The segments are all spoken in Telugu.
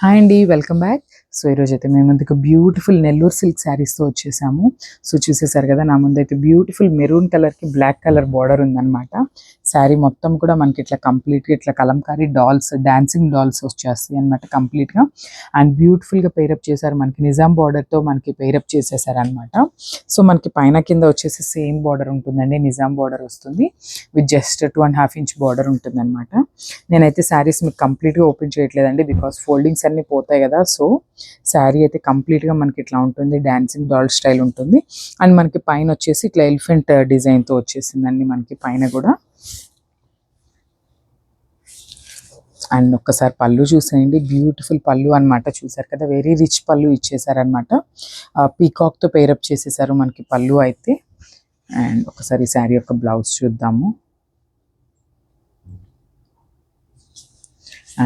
హాయ్ అండి, వెల్కమ్ బ్యాక్. సో ఈరోజు అయితే మేము ముందుకు బ్యూటిఫుల్ నెల్లూరు సిల్క్ శారీస్తో వచ్చేసాము. సో చూసేసారు కదా, నా ముందైతే బ్యూటిఫుల్ మెరూన్ కలర్కి బ్లాక్ కలర్ బార్డర్ ఉందన్నమాట. శారీ మొత్తం కూడా మనకి ఇట్లా కంప్లీట్గా ఇట్లా కలంకారీ డాల్స్, డాన్సింగ్ డాల్స్ వచ్చేస్తాయి అనమాట కంప్లీట్గా. అండ్ బ్యూటిఫుల్గా పేరప్ చేశారు, మనకి నిజాం బార్డర్తో మనకి పేరప్ చేసేసారనమాట. సో మనకి పైన కింద వచ్చేసి సేమ్ బార్డర్ ఉంటుందండి, నిజాం బార్డర్ వస్తుంది విత్ జస్ట్ 2.5 ఇంచ్ బార్డర్ ఉంటుంది అనమాట. నేనైతే శారీస్ మీకు కంప్లీట్గా ఓపెన్ చేయట్లేదండి, బికాస్ ఫోల్డింగ్స్ అన్నీ పోతాయి కదా. సో శారీ అయితే కంప్లీట్గా మనకి ఇట్లా ఉంటుంది, డాన్సింగ్ డాల్ స్టైల్ ఉంటుంది. అండ్ మనకి పైన వచ్చేసి ఇట్లా ఎలిఫెంట్ డిజైన్తో వచ్చేసిందండి మనకి పైన కూడా. అండ్ ఒక్కసారి పళ్ళు చూసేయండి, బ్యూటిఫుల్ పళ్ళు అనమాట. చూసారు కదా, వెరీ రిచ్ పళ్ళు ఇచ్చేసారనమాట. పీకాక్తో పేరప్ చేసేసారు మనకి పళ్ళు అయితే. అండ్ ఒకసారి శారీ యొక్క బ్లౌజ్ చూద్దాము.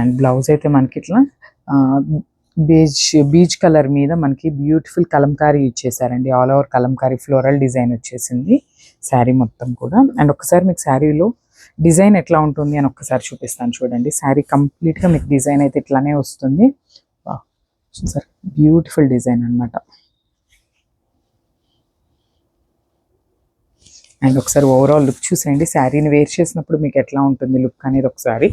అండ్ బ్లౌజ్ అయితే మనకి ఇట్లా బీచ్ కలర్ మీద మనకి బ్యూటిఫుల్ కలంకారీ ఇచ్చేసారండి. All over kalamkari floral design వచ్చేసింది శారీ మొత్తం కూడా. అండ్ ఒకసారి మీకు శారీలో డిజైన్ ఎట్లా ఉంటుంది అని ఒక్కసారి చూపిస్తాను చూడండి. శారీ కంప్లీట్గా మీకు డిజైన్ అయితే ఇట్లానే వస్తుంది. చూసారు, బ్యూటిఫుల్ డిజైన్ అనమాట. అండ్ ఒకసారి ఓవరాల్ లుక్ చూసేయండి, శారీని వేర్ చేసినప్పుడు మీకు ఎట్లా ఉంటుంది లుక్ అనేది ఒకసారి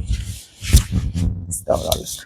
ఓవరాల్ లుక్.